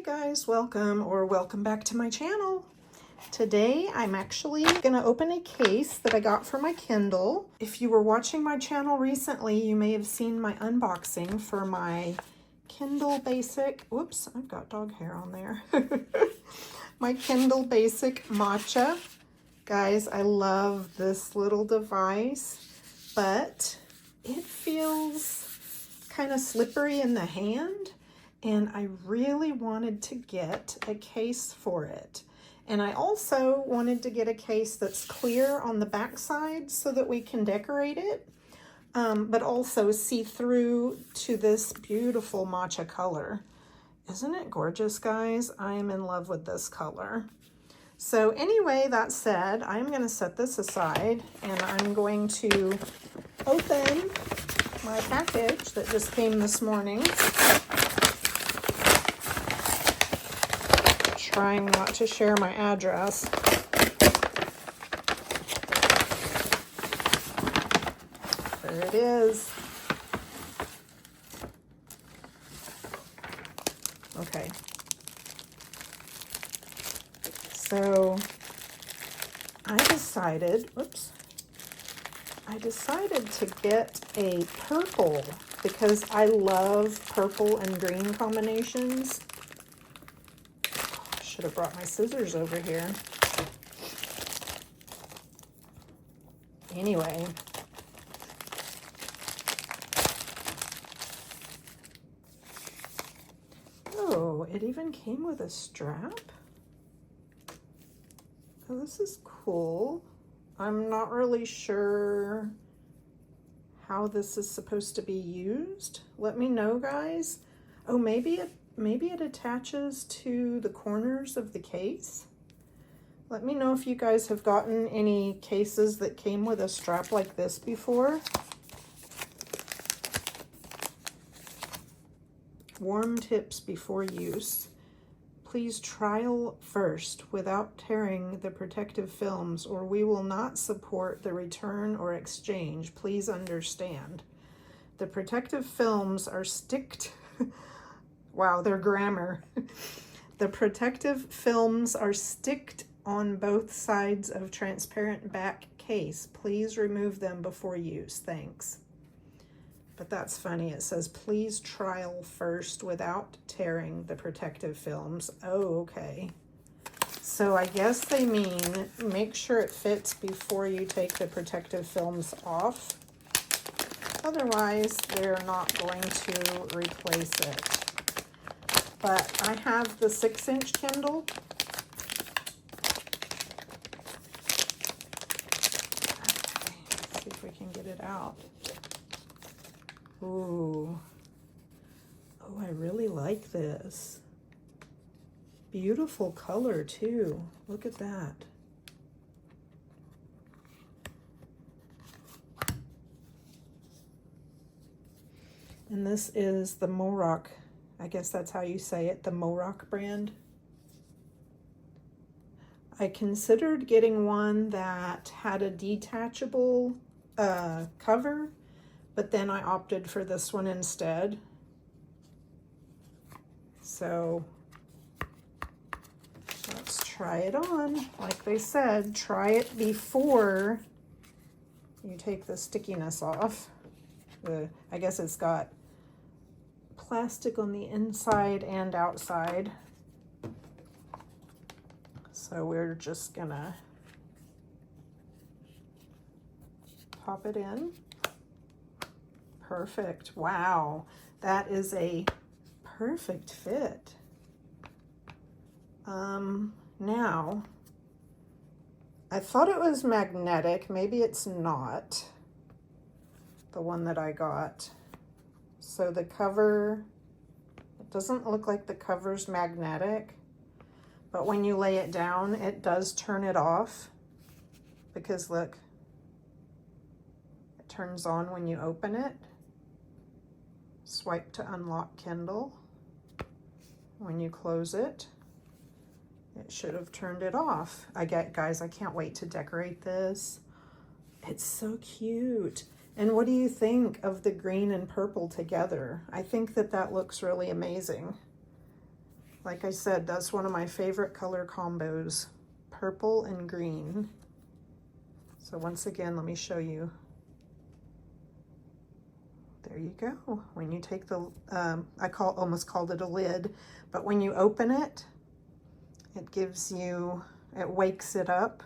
Guys, welcome back to my channel. Today I'm actually gonna open a case that I got for my Kindle. If you were watching my channel recently, you may have seen my unboxing for my Kindle Basic, whoops, I've got dog hair on there. My Kindle Basic Matcha. Guys, I love this little device, but it feels kind of slippery in the hand. And I really wanted to get a case for it. And I also wanted to get a case that's clear on the back side so that we can decorate it, but also see through to this beautiful matcha color. Isn't it gorgeous, guys? I am in love with this color. So anyway, that said, I'm gonna set this aside and I'm going to open my package that just came this morning. Trying not to share my address. There it is. Okay. So I decided to get a purple because I love purple and green combinations. Should have brought my scissors over here. Anyway. Oh, it even came with a strap? Oh, this is cool. I'm not really sure how this is supposed to be used. Let me know, guys. Oh, maybe it attaches to the corners of the case. Let me know if you guys have gotten any cases that came with a strap like this before. Warm tips before use. Please trial first without tearing the protective films, or we will not support the return or exchange. Please understand. The protective films are sticked. Wow, their grammar. The protective films are sticked on both sides of transparent back case. Please remove them before use. Thanks. But that's funny. It says, please trial first without tearing the protective films. Oh, okay. So I guess they mean make sure it fits before you take the protective films off. Otherwise, they're not going to replace it. But I have the 6-inch Kindle. Okay, let's see if we can get it out. Ooh. Oh, I really like this. Beautiful color too. Look at that. And this is the Morocco. I guess that's how you say it, the Morocco brand. I considered getting one that had a detachable cover, but then I opted for this one instead. So let's try it on. Like they said, try it before you take the stickiness off. I guess it's got plastic on the inside and outside. So we're just gonna pop it in. Perfect. Wow, that is a perfect fit. Now, I thought it was magnetic. Maybe it's not, the one that I got. So the cover, it doesn't look like the cover's magnetic, but when you lay it down, it does turn it off, because look, it turns on when you open it. Swipe to unlock Kindle. When you close it, it should have turned it off. Guys, I can't wait to decorate this. It's so cute. And what do you think of the green and purple together? I think that that looks really amazing. Like I said, that's one of my favorite color combos, purple and green. So once again, let me show you. There you go. When you take the, almost called it a lid, but when you open it, it gives you, it wakes it up.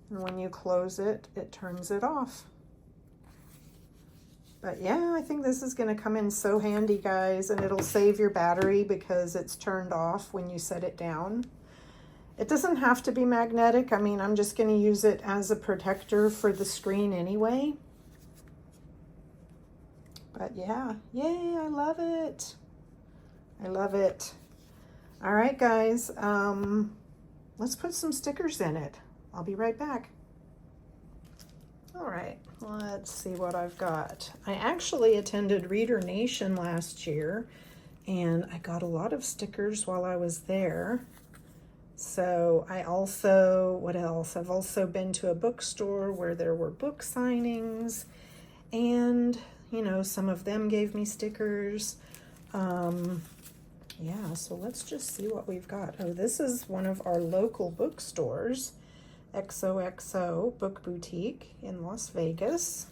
And when you close it, it turns it off. But yeah, I think this is going to come in so handy, guys, and it'll save your battery because it's turned off when you set it down. It doesn't have to be magnetic. I mean, I'm just going to use it as a protector for the screen anyway. But yeah, yay, I love it. I love it. All right, guys, let's put some stickers in it. I'll be right back. All right, let's see what I've got. I actually attended Reader Nation last year, and I got a lot of stickers while I was there. So I also, what else? I've also been to a bookstore where there were book signings, and, you know, some of them gave me stickers. Yeah, so let's just see what we've got. Oh, this is one of our local bookstores. XOXO Book Boutique in Las Vegas.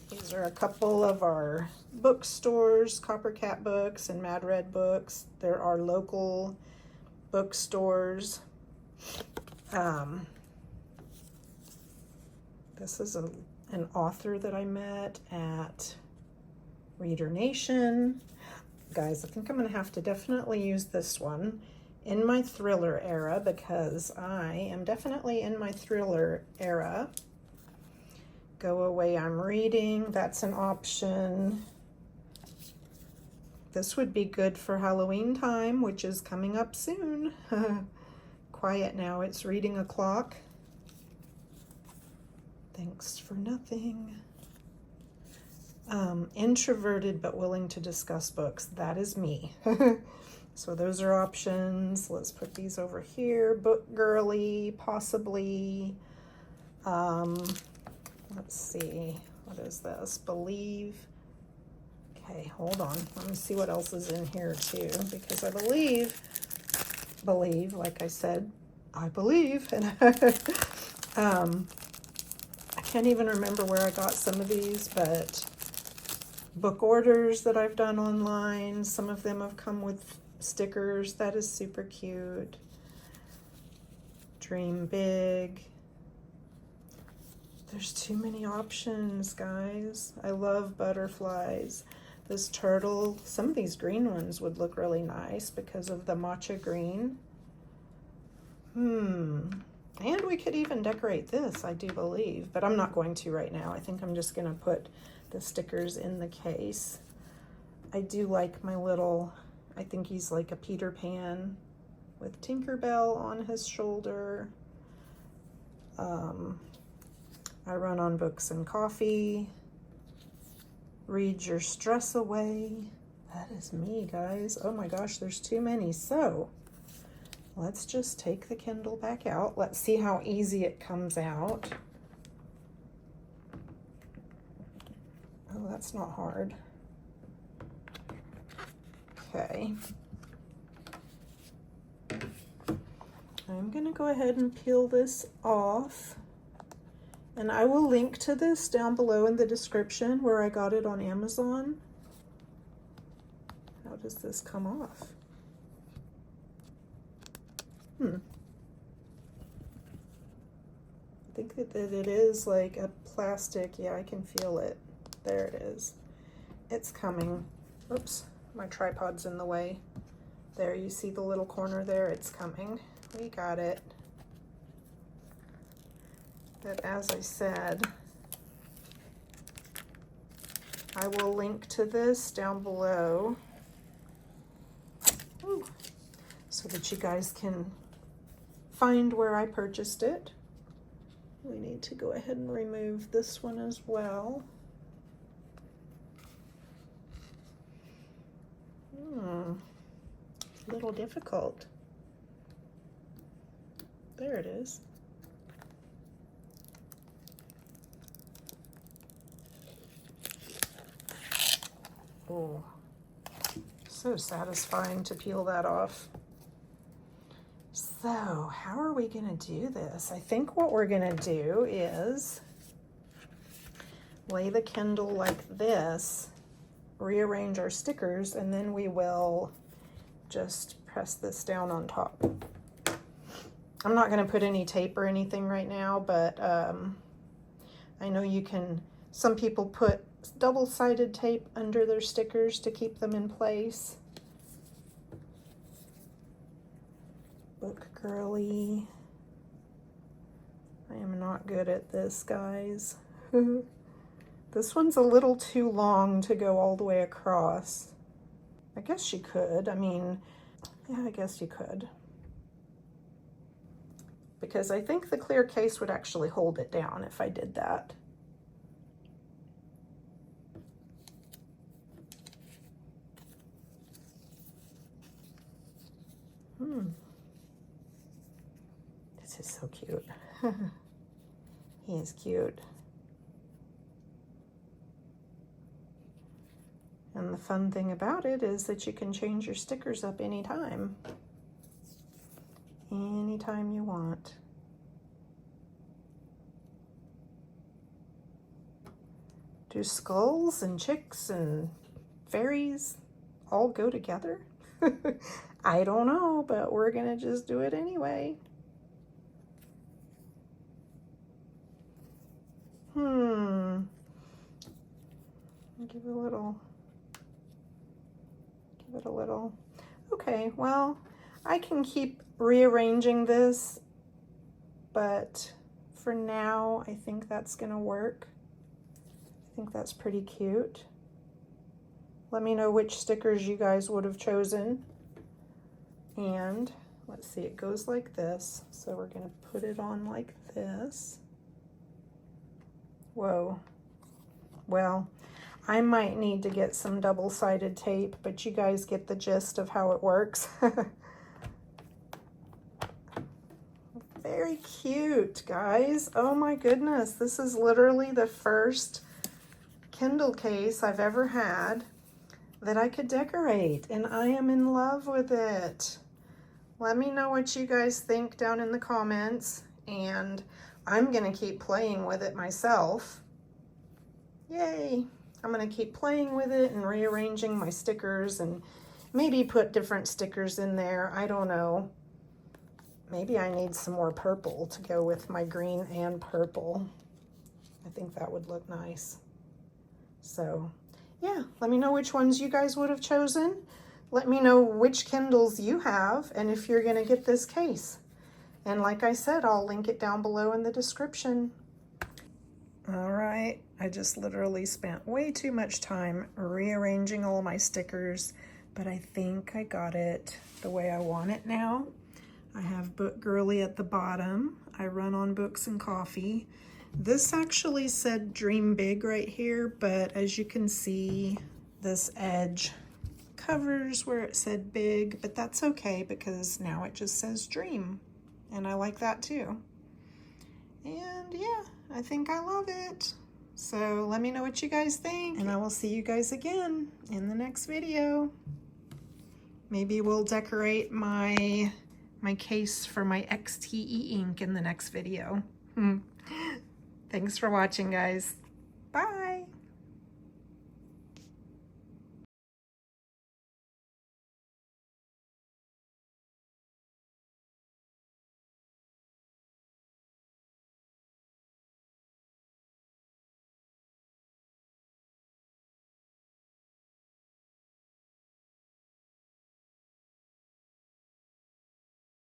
These are a couple of our bookstores, Coppercat Books and Mad Red Books. There are local bookstores. This is an author that I met at Reader Nation. Guys, I think I'm going to have to definitely use this one in my thriller era because I am definitely in my thriller era. Go Away, I'm Reading, that's an option. This would be good for Halloween time, which is coming up soon. Quiet Now, It's Reading O'Clock. Thanks for Nothing. Introverted but willing to discuss books. That is me. So those are options. Let's put these over here. Book Girly, possibly. Let's see. What is this? Believe. Okay, hold on. Let me see what else is in here too, because I believe, like I said, I believe. And I can't even remember where I got some of these, but book orders that I've done online, some of them have come with stickers. That is super cute. Dream Big. There's too many options, guys. I love butterflies. This turtle, some of these green ones would look really nice because of the matcha green. And we could even decorate this, I do believe, but I'm not going to right now. I think I'm just gonna put the stickers in the case. I do like my little, I think he's like a Peter Pan with Tinkerbell on his shoulder. I Run on Books and Coffee. Read Your Stress Away. That is me, guys. Oh my gosh, there's too many. So let's just take the Kindle back out. Let's see how easy it comes out. Oh, that's not hard. Okay. I'm gonna go ahead and peel this off. And I will link to this down below in the description where I got it on Amazon. How does this come off? I think that it is like a plastic. Yeah, I can feel it. There it is. It's coming. Oops, my tripod's in the way. There, you see the little corner there? It's coming. We got it. But as I said, I will link to this down below. Ooh, so that you guys can find where I purchased it. We need to go ahead and remove this one as well. A little difficult. There it is. Oh, So satisfying to peel that off. So how are we gonna do this? I think what we're gonna do is lay the Kindle like this, rearrange our stickers, and then we will just press this down on top. I'm not gonna put any tape or anything right now, but I know you can, some people put double-sided tape under their stickers to keep them in place. Book girly. I am not good at this, guys. This one's a little too long to go all the way across. I guess you could. I mean, yeah, I guess you could. Because I think the clear case would actually hold it down if I did that. This is so cute. He is cute. And the fun thing about it is that you can change your stickers up anytime. Anytime you want. Do skulls and chicks and fairies all go together? I don't know, but we're gonna just do it anyway. Give it a little. Okay, well, I can keep rearranging this, but for now, I think that's gonna work. I think that's pretty cute. Let me know which stickers you guys would have chosen. And let's see, it goes like this. So we're gonna put it on like this. Whoa. Well, I might need to get some double-sided tape, but you guys get the gist of how it works. Very cute, guys. Oh my goodness, this is literally the first Kindle case I've ever had that I could decorate, and I am in love with it. Let me know what you guys think down in the comments, and I'm gonna keep playing with it myself. Yay! I'm gonna keep playing with it and rearranging my stickers and maybe put different stickers in there. I don't know. Maybe I need some more purple to go with my green and purple. I think that would look nice. So yeah, let me know which ones you guys would have chosen. Let me know which Kindles you have and if you're gonna get this case. And like I said, I'll link it down below in the description. All right, I just literally spent way too much time rearranging all my stickers, but I think I got it the way I want it now. I have Book Girly at the bottom. I run on books and coffee. This actually said Dream Big right here, but as you can see, this edge covers where it said big, but that's okay because now it just says Dream, and I like that too. And yeah, I think I love it. So let me know what you guys think, and I will see you guys again in the next video. Maybe we'll decorate my case for my XTEINK in the next video. Thanks for watching, guys. Bye.